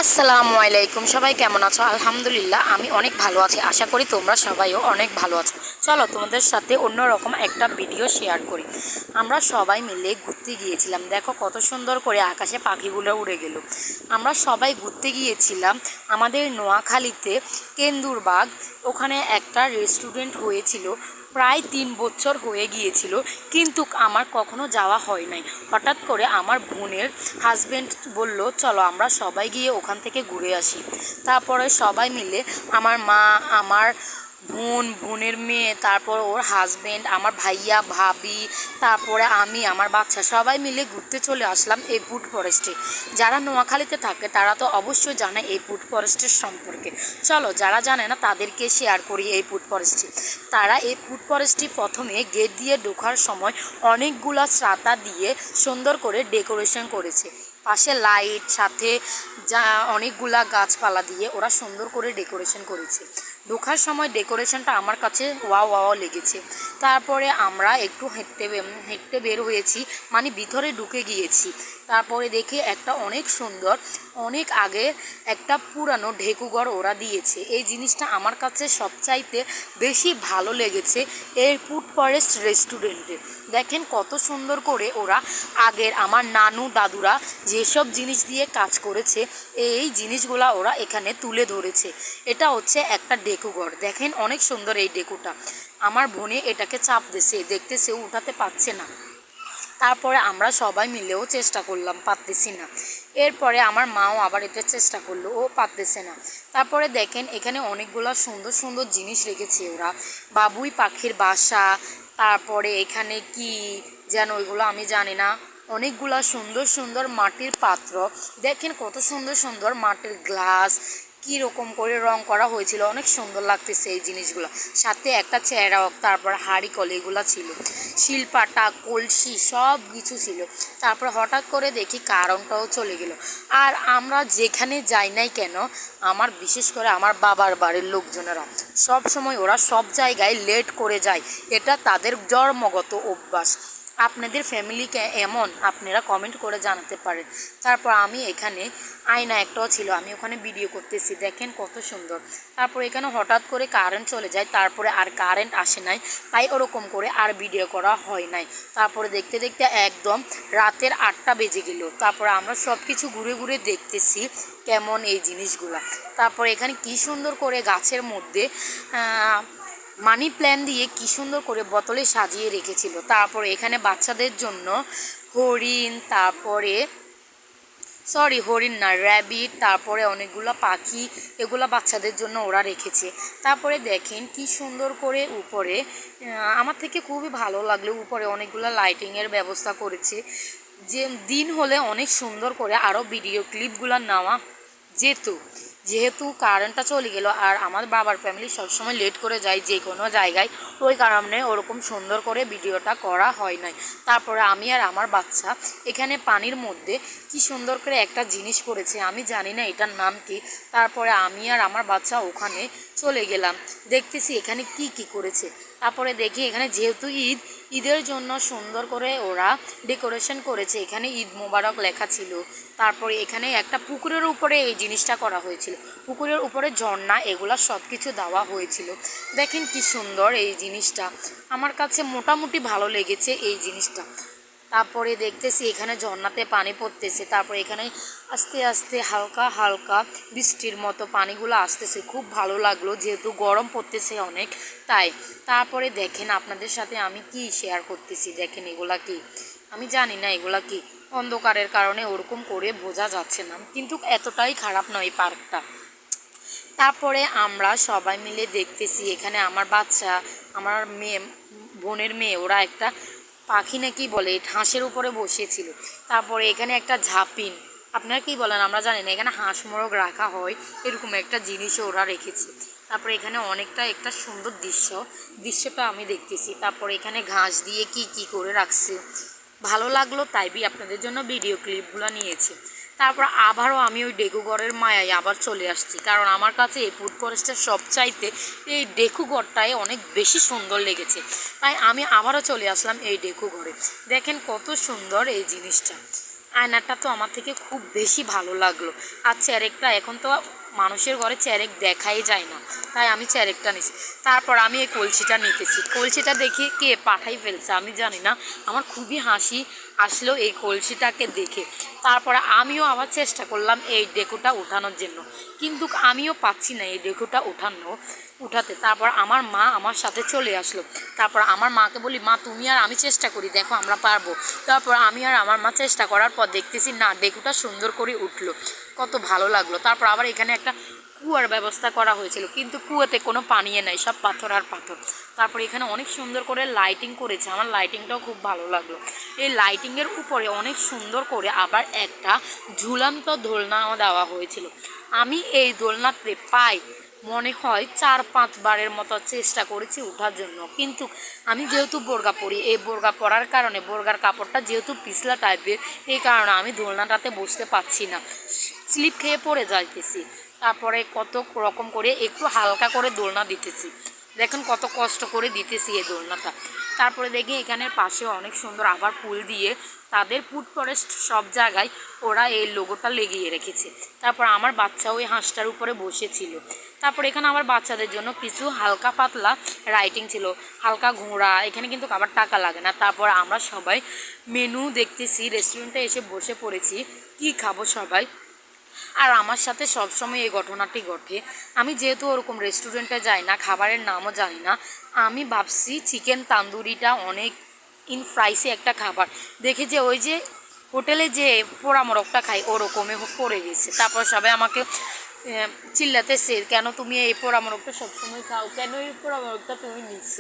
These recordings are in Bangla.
আসসালামু আলাইকুম, সবাই কেমন আছো? আলহামদুলিল্লাহ আমি অনেক ভালো আছি। আশা করি তোমরা সবাইও অনেক ভালো আছো। চলো তোমাদের সাথে অন্যরকম একটা ভিডিও শেয়ার করি। আমরা সবাই মিলে ঘুরতে গিয়েছিলাম। দেখো কত সুন্দর করে আকাশে পাখিগুলো উড়ে গেল। আমরা সবাই ঘুরতে গিয়েছিলাম আমাদের নোয়াখালীতে কেন্দুরবাগ। ওখানে একটা রেস্টুরেন্ট হয়েছিল, প্রায় 3 বছর হয়ে গিয়েছিল, কিন্তু আমার কখনো যাওয়া হয় নাই। হঠাৎ করে আমার বোনের হাজব্যান্ড বলল চলো আমরা সবাই গিয়ে ওখান থেকে ঘুরে আসি। তারপরে সবাই মিলে আমার মা, আমার বোনের মেয়ে, তারপর ওর হাজব্যান্ড, আমার ভাইয়া ভাবি, তারপরে আমি, আমার বাচ্চা সবাই মিলে ঘুরতে চলে আসলাম এই ফুড ফরেস্টে। যারা নোয়াখালীতে থাকে তারা তো অবশ্যই জানে এই ফুড ফরেস্টের সম্পর্কে। চলো যারা জানে না তাদেরকে শেয়ার করি এই ফুড ফরেস্টটি। তারা এই ফুড ফরেস্টটি প্রথমে গেট দিয়ে ঢোকার সময় অনেকগুলা ছাতা দিয়ে সুন্দর করে ডেকোরেশন করেছে। পাশে লাইট, সাথে যা অনেকগুলা গাছপালা দিয়ে ওরা সুন্দর করে ডেকোরেশন করেছে। ঢোকার সময় ডেকোরেশনটা আমার কাছে ওয়াও ওয়াও লেগেছে। তারপরে আমরা একটু হেঁটে বের হয়েছি, মানে ভিতরে ঢুকে গিয়েছি। তারপরে দেখি একটা অনেক সুন্দর, অনেক আগে একটা পুরানো ঢেকুঘর ওরা দিয়েছে। এই জিনিসটা আমার কাছে সবচাইতে বেশি ভালো লেগেছে এই ফুড ফরেস্ট রেস্টুরেন্টে। দেখেন কত সুন্দর করে ওরা আগের আমার নানু দাদুরা যেসব জিনিস দিয়ে কাজ করেছে এই জিনিসগুলা ওরা এখানে তুলে ধরেছে। এটা হচ্ছে একটা ডেকুঘর। দেখেন অনেক সুন্দর এই ডেকুটা। আমার বোনে এটাকে চাপ দিছে, দেখতেছে উঠাতে পারছে না। তারপরে আমরা সবাই মিলেও চেষ্টা করলাম, পারতেছি না। এরপরে আমার মাও আবার এটা চেষ্টা করলো, ও পারতেছে না। তারপরে দেখেন এখানে অনেকগুলো সুন্দর সুন্দর জিনিস রেখেছে ওরা, বাবুই পাখির বাসা, তারপরে এখানে কি যেন ওইগুলো আমি জানি না। অনেকগুলা সুন্দর সুন্দর মাটির পাত্র, দেখেন কত সুন্দর সুন্দর মাটির গ্লাস, কী রকম করে রং করা হয়েছিল, অনেক সুন্দর লাগতেছে এই জিনিসগুলো। সাথে একটা চেরাক, তারপর হাঁড়ি কল এগুলো ছিল, শিলপাটা, কলসি সব কিছু ছিল। তারপর হঠাৎ করে দেখি কারেন্টটাও চলে গেল। আর আমরা যেখানে যাই নাই কেন, আমার বিশেষ করে আমার বাবার বাড়ির লোকজনেরা সব সময় ওরা সব জায়গায় লেট করে যায়, এটা তাদের জন্মগত অভ্যাস। আপনাদের ফ্যামিলিকে এমন আপনারা কমেন্ট করে জানাতে পারেন। তারপর আমি এখানে আয়না একটাও ছিল, আমি ওখানে ভিডিও করতেছি, দেখেন কত সুন্দর। তারপর এখানে হঠাৎ করে কারেন্ট চলে যায়, তারপরে আর কারেন্ট আসে নাই, তাই ওরকম করে আর ভিডিও করা হয় নাই। তারপরে দেখতে দেখতে একদম রাতের 8টা বেজে গেল। তারপরে আমরা সব কিছু ঘুরে ঘুরে দেখতেছি কেমন এই জিনিসগুলা। তারপর এখানে কি সুন্দর করে গাছের মধ্যে মানি প্ল্যান্ট দিয়ে কি সুন্দর করে বোতলে সাজিয়ে রেখেছিল। তারপরে এখানে বাচ্চাদের জন্য হরিণ, তারপরে হরিণ না, র্যাবিট, তারপরে অনেকগুলো পাখি, এগুলো বাচ্চাদের জন্য ওরা রেখেছে। তারপরে দেখেন কি সুন্দর করে উপরে, আমার থেকে খুবই ভালো লাগলো, উপরে অনেকগুলো লাইটিংয়ের ব্যবস্থা করেছে। যে দিন হলে অনেক সুন্দর করে আরও ভিডিও ক্লিপগুলো নেওয়া যেত। যেহেতু কারেন্টটা চলে গেল আর আমার বাবার ফ্যামিলি সবসময় লেট করে যায় যে কোনো জায়গায়, ওই কারণে ওরকম সুন্দর করে ভিডিওটা করা হয় নাই। তারপরে আমি আর আমার বাচ্চা এখানে পানির মধ্যে কি সুন্দর করে একটা জিনিস করেছে, আমি জানি না এটার নাম কি। তারপরে আমি আর আমার বাচ্চা ওখানে চলে গেলাম, দেখতেছি এখানে কি কি করেছে। তারপরে দেখি এখানে যেহেতু ঈদের জন্য সুন্দর করে ওরা ডেকোরেশন করেছে, এখানে ঈদ মোবারক লেখা ছিল। তারপরে এখানে একটা পুকুরের উপরে এই জিনিসটা করা হয়েছিল, পুকুরের উপরে ঝর্ণা, এগুলা সব কিছু দেওয়া হয়েছিল। দেখেন কি সুন্দর এই জিনিসটা, আমার কাছে মোটামুটি ভালো লেগেছে এই জিনিসটা। তারপরে দেখতেছি এখানে ঝর্ণাতে পানি পড়তেছে, তারপরে এখানে আস্তে আস্তে হালকা হালকা বৃষ্টির মতো পানিগুলো আসতেছে, খুব ভালো লাগলো, যেহেতু গরম পড়তেছে অনেক তাই। তারপরে দেখেন আপনাদের সাথে আমি কি শেয়ার করতেছি, দেখেন এগুলা কি, আমি জানি না এগুলা কি, অন্ধকারের কারণে ওরকম করে বোঝা যাচ্ছে না, কিন্তু এতটাই খারাপ নয় এই পার্কটা। তারপরে আমরা সবাই মিলে দেখতেছি এখানে আমার বাচ্চা, আমার মেয়ে, বোনের মেয়ে, ওরা একটা পাখি নাকি বলে হাঁসের উপরে বসেছিল। তারপরে এখানে একটা ঝাপিন, আপনারা কি বলেন আমরা জানি না, এখানে হাঁস মোরগ রাখা হয় এরকম একটা জিনিসও ওরা রেখেছে। তারপরে এখানে অনেকটা একটা সুন্দর দৃশ্যটা আমি দেখতেছি। তারপরে এখানে ঘাস দিয়ে কি কি করে রাখছে, ভালো লাগলো, তাই আপনাদের জন্য ভিডিও ক্লিপগুলো নিয়েছি। তারপর আবারও আমি ওই ডেকুঘরের মায়ায় আবার চলে আসছি, কারণ আমার কাছে এই ফুড ফরেস্টের সবচাইতে এই ডেকুঘরটাই অনেক বেশি সুন্দর লেগেছে, তাই আমি আবারও চলে আসলাম এই ডেকুঘরে। দেখেন কত সুন্দর এই জিনিসটা, আয়নাটা তো আমার থেকে খুব বেশি ভালো লাগলো। আর চেরেকটা এখন তো মানুষের ঘরে চেরেক দেখাই যায় না, তাই আমি চেরেকটা নিছি। তারপর আমি এই কলসিটা নিতেছি, কলসিটা দেখে কে পাঠাই ফেলছে আমি জানি না, আমার খুবই হাসি আসলো এই কলসিটাকে দেখে। তারপরে আমিও আবার চেষ্টা করলাম এই ডেকোটা ওঠানোর জন্য, কিন্তু আমিও পাচ্ছি না এই ডেকোটা উঠাতে। তারপর আমার মা আমার সাথে চলে আসলো। তারপর আমার মাকে বলি, মা তুমি আর আমি চেষ্টা করি, দেখো আমরা পারবো। তারপর আমি আর আমার মা চেষ্টা করার পর দেখতেছি না, ডেকুটা সুন্দর করে উঠলো, কত ভালো লাগলো। তারপর আবার এখানে একটা কুয়ার ব্যবস্থা করা হয়েছিল, কিন্তু কুয়াতে কোনো পানিয়ে নাই, সব পাথর আর পাথর। তারপর এখানে অনেক সুন্দর করে লাইটিং করেছে, আমার লাইটিংটাও খুব ভালো লাগলো। এই লাইটিংয়ের উপরে অনেক সুন্দর করে আবার একটা ঝুলন্ত দোলনাও দেওয়া হয়েছিল। আমি এই দোলনাতে মনে হয় 4-5 বারের মতো চেষ্টা করেছি ওঠার জন্য, কিন্তু আমি যেহেতু বোরকা পরি, এই বোরকা পরার কারণে বোরকার কাপড়টা যেহেতু পিছলা টাইপের, এই কারণে আমি দোলনাটাতে বসতে পারছি না, স্লিপ খেয়ে পড়ে যাইতেছি। তারপরে কত রকম করে একটু হালকা করে দোলনা দিতেছি, দেখুন কত কষ্ট করে দিতেছি এই দোলনাটা। তারপরে দেখি এখানের পাশে অনেক সুন্দর আবার ফুল দিয়ে তাদের ফুড ফরেস্ট সব জায়গায় ওরা এই লোগোটা লেগিয়ে রেখেছে। তারপর আমার বাচ্চা ওই হাঁসটার উপরে বসেছিল। তারপর এখানে আবার বাচ্চাদের জন্য কিছু হালকা পাতলা রাইটিং ছিল, হালকা ঘোড়া, এখানে কিন্তু আবার টাকা লাগে না। তারপর আমরা সবাই মেনু দেখতেছি, রেস্টুরেন্টে এসে বসে পড়েছি, কি খাবো সবাই। আর আমার সাথে সবসময় এই ঘটনাটি ঘটে, আমি যেহেতু ওরকম রেস্টুরেন্টে যাই না, খাবারের নামও জানি না, আমি ভাবছি চিকেন তান্দুরিটা অনেক ফ্রাইসি একটা খাবার দেখে, যে ওই যে হোটেলে যে পোড়া মোরগটা খাই ওরকমই পড়ে গেছে। তারপর সবাই আমাকে চিল্লাতেছে, কেন তুমি এই পোড়া মোরগটা সবসময় খাও, কেন এই পোড়া মোরগটা তুমি নিচ্ছ,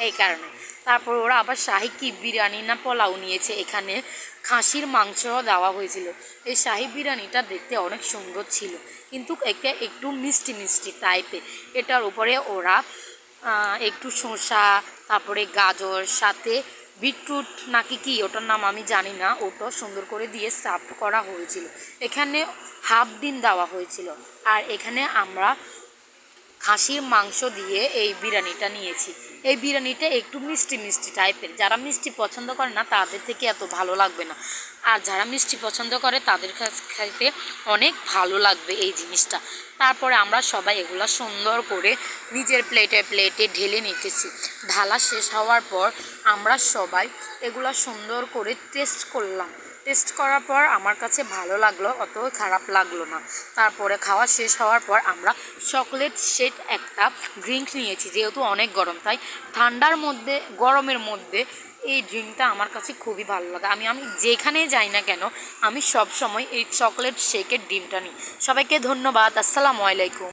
এই কারণে। তারপর ওরা আবার শাহি কি বিরিয়ানি না পোলাও নিয়েছে, এখানে খাসির মাংস দেওয়া হয়েছিল। এই শাহি বিরিয়ানিটা দেখতে অনেক সুন্দর ছিল, কিন্তু একটু মিষ্টি মিষ্টি টাইপের। এটার উপরে ওরা একটু শসা, তারপরে গাজর, সাথে বিটরুট নাকি কি ওটার নাম আমি জানি না, ওটা সুন্দর করে দিয়ে সার্ভ করা হয়েছিল। এখানে হাফ ডিম দেওয়া হয়েছিল। আর এখানে আমরা খাসির মাংস দিয়ে এই বিরিয়ানিটা নিয়েছি। এই বিরিয়ানিটা একটু মিষ্টি মিষ্টি টাইপের, যারা মিষ্টি পছন্দ করে না তাদের থেকে এত ভালো লাগবে না, আর যারা মিষ্টি পছন্দ করে তাদের খাইতে অনেক ভালো লাগবে এই জিনিসটা। তারপরে আমরা সবাই এগুলা সুন্দর করে নিজের প্লেটে প্লেটে ঢেলে নিতেছি। ঢালা শেষ হওয়ার পর আমরা সবাই এগুলা সুন্দর করে টেস্ট করলাম। টেস্ট করার পর আমার কাছে ভালো লাগলো, অত খারাপ লাগলো না। তারপরে খাওয়া শেষ হওয়ার পর আমরা চকলেট শেক একটা ড্রিঙ্ক নিয়েছি, যেহেতু অনেক গরম, তাই ঠান্ডার মধ্যে গরমের মধ্যে এই ড্রিঙ্কটা আমার কাছে খুবই ভালো লাগে। আমি যেখানে যাই না কেন আমি সব সময় এই চকলেট শেকের ডিমটা নিই। সবাইকে ধন্যবাদ, আসসালামু আলাইকুম।